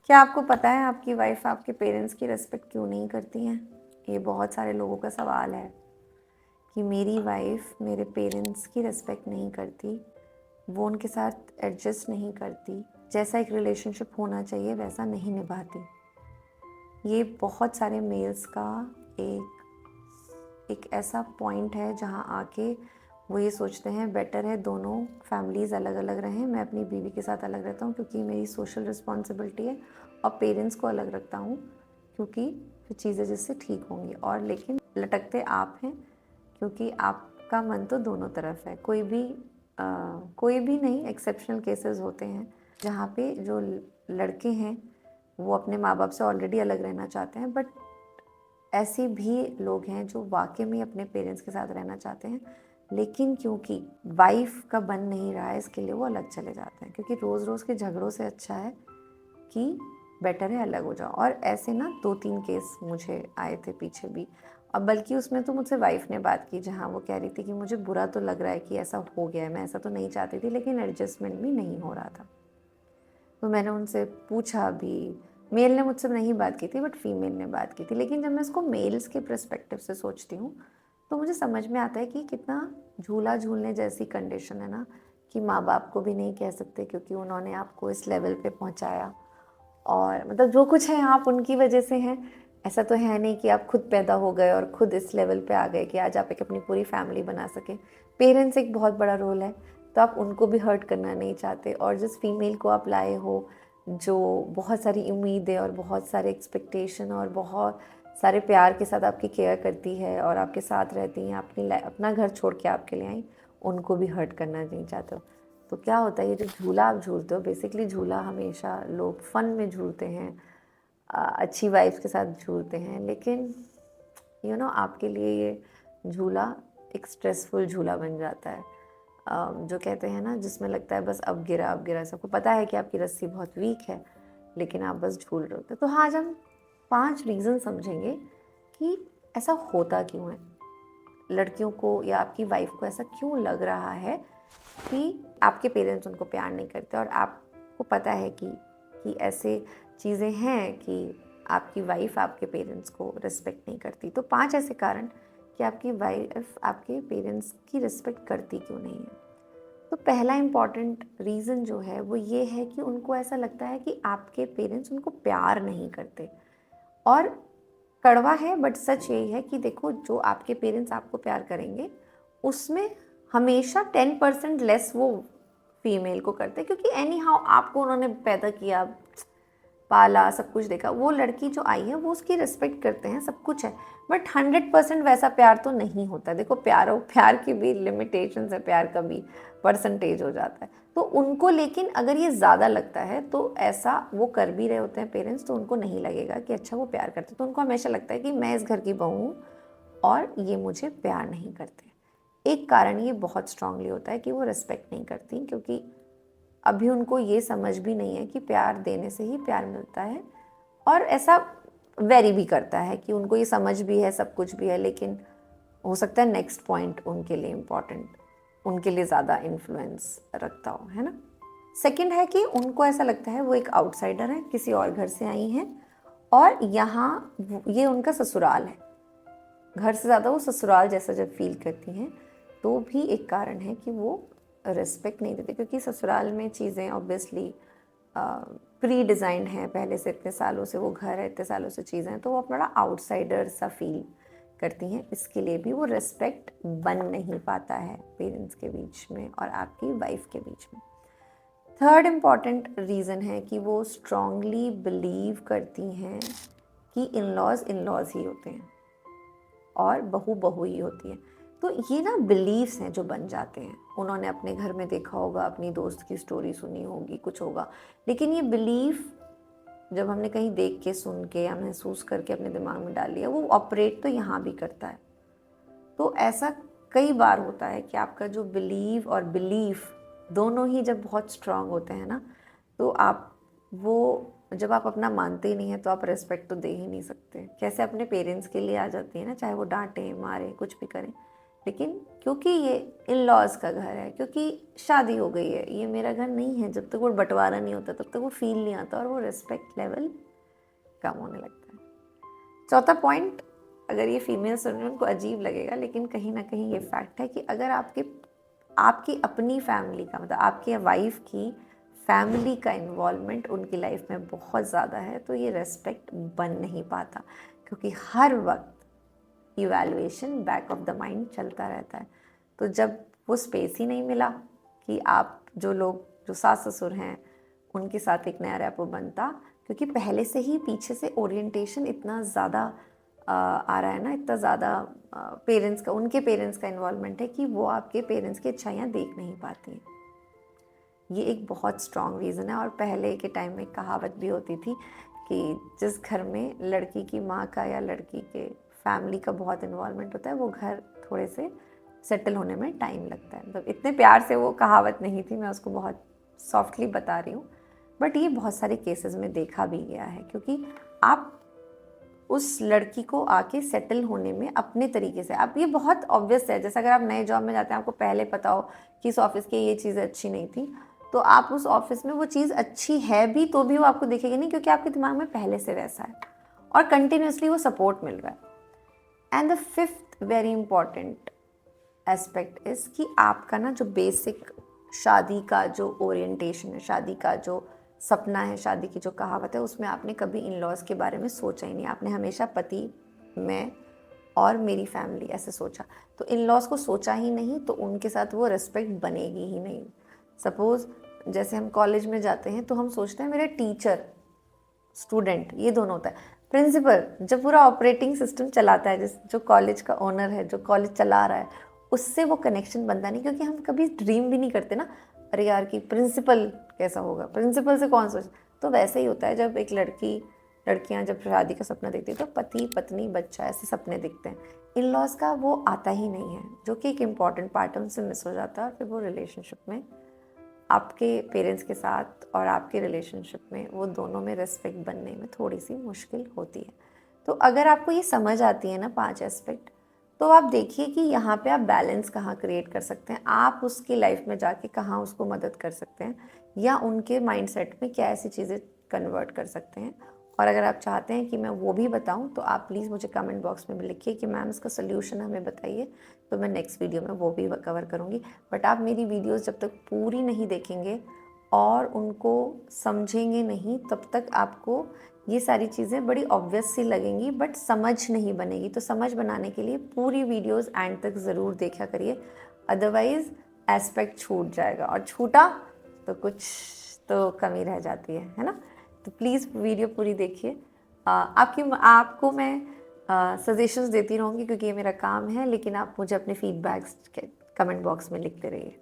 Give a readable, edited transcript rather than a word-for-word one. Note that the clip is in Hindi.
क्या आपको पता है आपकी वाइफ आपके पेरेंट्स की रिस्पेक्ट क्यों नहीं करती हैं? ये बहुत सारे लोगों का सवाल है कि मेरी वाइफ मेरे पेरेंट्स की रिस्पेक्ट नहीं करती, वो उनके साथ एडजस्ट नहीं करती, जैसा एक रिलेशनशिप होना चाहिए वैसा नहीं निभाती। ये बहुत सारे मेल्स का एक ऐसा पॉइंट है जहाँ आके वो ये सोचते हैं बेटर है दोनों फैमिलीज़ अलग अलग रहें, मैं अपनी बीवी के साथ अलग रहता हूँ क्योंकि मेरी सोशल रिस्पॉन्सिबिलिटी है, और पेरेंट्स को अलग रखता हूँ क्योंकि फिर चीज़ें जिससे ठीक होंगी। और लेकिन लटकते आप हैं क्योंकि आपका मन तो दोनों तरफ है। कोई भी नहीं, एक्सेप्शनल केसेस होते हैं जहाँ पे जो लड़के हैं वो अपने माँ बाप से ऑलरेडी अलग रहना चाहते हैं, बट ऐसे भी लोग हैं जो वाकई में अपने पेरेंट्स के साथ रहना चाहते हैं, लेकिन क्योंकि वाइफ का बन नहीं रहा है इसके लिए वो अलग चले जाते हैं, क्योंकि रोज़ रोज़ के झगड़ों से अच्छा है कि बेटर है अलग हो जाओ। और ऐसे ना 2-3 केस मुझे आए थे पीछे भी, और बल्कि उसमें तो मुझसे वाइफ ने बात की जहाँ वो कह रही थी कि मुझे बुरा तो लग रहा है कि ऐसा हो गया है, मैं ऐसा तो नहीं चाहती थी लेकिन एडजस्टमेंट भी नहीं हो रहा था। तो मैंने उनसे पूछा भी, मेल ने मुझसे नहीं बात की थी बट फीमेल ने बात की थी, लेकिन जब मैं इसको मेल्स के पर्सपेक्टिव से सोचती हूँ तो मुझे समझ में आता है कि कितना झूला झूलने जैसी कंडीशन है ना, कि माँ बाप को भी नहीं कह सकते क्योंकि उन्होंने आपको इस लेवल पे पहुँचाया, और मतलब जो कुछ है आप उनकी वजह से हैं। ऐसा तो है नहीं कि आप खुद पैदा हो गए और खुद इस लेवल पे आ गए कि आज आप एक अपनी पूरी फैमिली बना सके। पेरेंट्स एक बहुत बड़ा रोल है, तो आप उनको भी हर्ट करना नहीं चाहते, और जिस फीमेल को आप लाए हो जो बहुत सारी उम्मीदें और बहुत सारे एक्सपेक्टेशन और बहुत सारे प्यार के साथ आपकी केयर करती है और आपके साथ रहती हैं, अपना घर छोड़ के आपके लिए आई, उनको भी हर्ट करना नहीं चाहते हो। तो क्या होता है, ये जो झूला आप झूलते हो, बेसिकली झूला हमेशा लोग फन में झूलते हैं, अच्छी वाइफ के साथ झूलते हैं, लेकिन आपके लिए ये झूला एक स्ट्रेसफुल झूला बन जाता है। जो कहते हैं ना, जिसमें लगता है बस अब गिरा, सबको पता है कि आपकी रस्सी बहुत वीक है लेकिन आप बस झूल रहे होते। तो हाँ, आज हम 5 रीज़न समझेंगे कि ऐसा होता क्यों है, लड़कियों को या आपकी वाइफ को ऐसा क्यों लग रहा है कि आपके पेरेंट्स उनको प्यार नहीं करते, और आपको पता है कि ऐसे चीज़ें हैं कि आपकी वाइफ आपके पेरेंट्स को रिस्पेक्ट नहीं करती। तो 5 ऐसे कारण कि आपकी वाइफ आपके पेरेंट्स की रिस्पेक्ट करती क्यों नहीं है। तो पहला इम्पॉर्टेंट रीज़न जो है वो ये है कि उनको ऐसा लगता है कि आपके पेरेंट्स उनको प्यार नहीं करते। और कड़वा है बट सच यही है कि देखो, जो आपके पेरेंट्स आपको प्यार करेंगे उसमें हमेशा 10% लेस वो फीमेल को करते हैं, क्योंकि एनी हाउ आपको उन्होंने पैदा किया, पाला, सब कुछ देखा। वो लड़की जो आई है वो उसकी रिस्पेक्ट करते हैं, सब कुछ है, बट 100% वैसा प्यार तो नहीं होता। देखो, प्यार की भी लिमिटेशंस है, प्यार का भी परसेंटेज हो जाता है। तो उनको लेकिन अगर ये ज़्यादा लगता है तो ऐसा वो कर भी रहे होते हैं पेरेंट्स, तो उनको नहीं लगेगा कि अच्छा वो प्यार करते, तो उनको हमेशा लगता है कि मैं इस घर की बहू हूँ और ये मुझे प्यार नहीं करते। एक कारण ये बहुत स्ट्रांगली होता है कि वो रिस्पेक्ट नहीं करती, क्योंकि अभी उनको ये समझ भी नहीं है कि प्यार देने से ही प्यार मिलता है, और ऐसा वेरी भी करता है कि उनको ये समझ भी है, सब कुछ भी है, लेकिन हो सकता है नेक्स्ट पॉइंट उनके लिए इम्पॉर्टेंट, उनके लिए ज़्यादा इन्फ्लुएंस रखता हो, है ना। सेकंड है कि उनको ऐसा लगता है वो एक आउटसाइडर है, किसी और घर से आई हैं, और यहाँ ये उनका ससुराल है। घर से ज़्यादा वो ससुराल जैसा जब फील करती हैं, तो भी एक कारण है कि वो रिस्पेक्ट नहीं देते, क्योंकि ससुराल में चीज़ें ऑब्वियसली प्री डिज़ाइंड हैं, पहले से इतने सालों से वो घर है, इतने सालों से चीज़ें हैं, तो वो बड़ा आउटसाइडर सा फील करती हैं। इसके लिए भी वो रिस्पेक्ट बन नहीं पाता है पेरेंट्स के बीच में और आपकी वाइफ के बीच में। थर्ड इम्पॉर्टेंट रीज़न है कि वो स्ट्रांगली बिलीव करती हैं कि इन लॉज ही होते हैं और बहू बहू ही होती है। तो ये ना बिलीव्स हैं जो बन जाते हैं। उन्होंने अपने घर में देखा होगा, अपनी दोस्त की स्टोरी सुनी होगी, कुछ होगा, लेकिन ये बिलीफ जब हमने कहीं देख के, सुन के या महसूस करके अपने दिमाग में डाल लिया, वो ऑपरेट तो यहाँ भी करता है। तो ऐसा कई बार होता है कि आपका जो बिलीव और बिलीफ दोनों ही जब बहुत स्ट्रांग होते हैं ना, तो आप वो जब आप अपना मानते ही नहीं हैं तो आप रेस्पेक्ट तो दे ही नहीं सकते। कैसे अपने पेरेंट्स के लिए आ जाती है ना, चाहे वो डांटें मारें कुछ भी करें, लेकिन क्योंकि ये इन लॉज का घर है, क्योंकि शादी हो गई है, ये मेरा घर नहीं है, जब तक वो बंटवारा नहीं होता तब तक वो फील नहीं आता और वो रिस्पेक्ट लेवल कम होने लगता है। चौथा पॉइंट, अगर ये फीमेल सुन रहे हैं उनको अजीब लगेगा, लेकिन कहीं ना कहीं ये फैक्ट है कि अगर आपकी अपनी फैमिली का, मतलब आपकी वाइफ की फैमिली का इन्वॉल्वमेंट उनकी लाइफ में बहुत ज़्यादा है, तो ये रेस्पेक्ट बन नहीं पाता, क्योंकि हर वक्त evaluation back of the mind चलता रहता है। तो जब वो स्पेस ही नहीं मिला कि आप जो सास ससुर हैं उनके साथ एक नया रैपो बनता, क्योंकि पहले से ही पीछे से ओरिएंटेशन इतना ज़्यादा आ रहा है ना, इतना ज़्यादा पेरेंट्स का, उनके पेरेंट्स का इन्वॉल्वमेंट है कि वो आपके पेरेंट्स की अच्छाइयाँ देख नहीं पाती हैं। ये एक बहुत स्ट्रॉन्ग रीज़न है। और पहले के टाइम में कहावत भी होती थी कि जिस घर में लड़की की माँ का या लड़की के फैमिली का बहुत इन्वॉल्वमेंट होता है, वो घर थोड़े से सेटल होने में टाइम लगता है। मतलब इतने प्यार से वो कहावत नहीं थी, मैं उसको बहुत सॉफ्टली बता रही हूँ, बट ये बहुत सारे केसेस में देखा भी गया है, क्योंकि आप उस लड़की को आके सेटल होने में अपने तरीके से, आप, ये बहुत ऑब्वियस है, जैसे अगर आप नए जॉब में जाते हैं, आपको पहले पता हो कि इस ऑफिस की ये चीज़ें अच्छी नहीं थी, तो आप उस ऑफिस में वो चीज़ अच्छी है भी तो भी वो आपको दिखेगी नहीं, क्योंकि आपके दिमाग में पहले से वैसा है और कंटिन्यूसली वो सपोर्ट मिल रहा है। And the fifth very important aspect is कि आपका ना जो बेसिक शादी का जो ओरिएंटेशन है, शादी का जो सपना है, शादी की जो कहावत है, उसमें आपने कभी इन लॉज के बारे में सोचा ही नहीं। आपने हमेशा पति, मैं और मेरी फैमिली ऐसे सोचा। तो इन लॉज को सोचा ही नहीं तो उनके साथ वो रिस्पेक्ट बनेगी ही नहीं। सपोज़ जैसे हम कॉलेज में जाते हैं तो हम सोचते हैं मेरे टीचर स्टूडेंट ये दोनों होता है। प्रिंसिपल जब पूरा ऑपरेटिंग सिस्टम चलाता है, जो कॉलेज का ओनर है, जो कॉलेज चला रहा है, उससे वो कनेक्शन बनता नहीं, क्योंकि हम कभी ड्रीम भी नहीं करते ना, अरे यार कि प्रिंसिपल कैसा होगा, प्रिंसिपल से कौन सोच। तो वैसे ही होता है, जब एक लड़कियां जब शादी का सपना देखती है तो पति पत्नी बच्चा ऐसे सपने दिखते हैं। इन लॉज का वो आता ही नहीं है, जो कि एक इम्पॉर्टेंट पार्ट है, उनसे मिस हो जाता है। और फिर वो रिलेशनशिप में आपके पेरेंट्स के साथ और आपके रिलेशनशिप में वो दोनों में रिस्पेक्ट बनने में थोड़ी सी मुश्किल होती है। तो अगर आपको ये समझ आती है ना 5 एस्पेक्ट, तो आप देखिए कि यहाँ पे आप बैलेंस कहाँ क्रिएट कर सकते हैं, आप उसकी लाइफ में जाके कहाँ उसको मदद कर सकते हैं, या उनके माइंडसेट में क्या ऐसी चीज़ें कन्वर्ट कर सकते हैं। और अगर आप चाहते हैं कि मैं वो भी बताऊं तो आप प्लीज़ मुझे कमेंट बॉक्स में भी लिखिए कि मैम इसका सोल्यूशन हमें बताइए, तो मैं नेक्स्ट वीडियो में वो भी कवर करूँगी। बट आप मेरी वीडियोस जब तक पूरी नहीं देखेंगे और उनको समझेंगे नहीं, तब तक आपको ये सारी चीज़ें बड़ी ऑब्वियस सी लगेंगी, बट समझ नहीं बनेगी। तो समझ बनाने के लिए पूरी वीडियोस एंड तक ज़रूर देखा करिए, अदरवाइज़ एस्पेक्ट छूट जाएगा, और छूटा तो कुछ तो कमी रह जाती है ना। तो प्लीज़ वीडियो पूरी देखिए। आपको मैं सजेशंस देती रहूँगी, क्योंकि ये मेरा काम है, लेकिन आप मुझे अपने फीडबैक्स कमेंट बॉक्स में लिखते रहिए।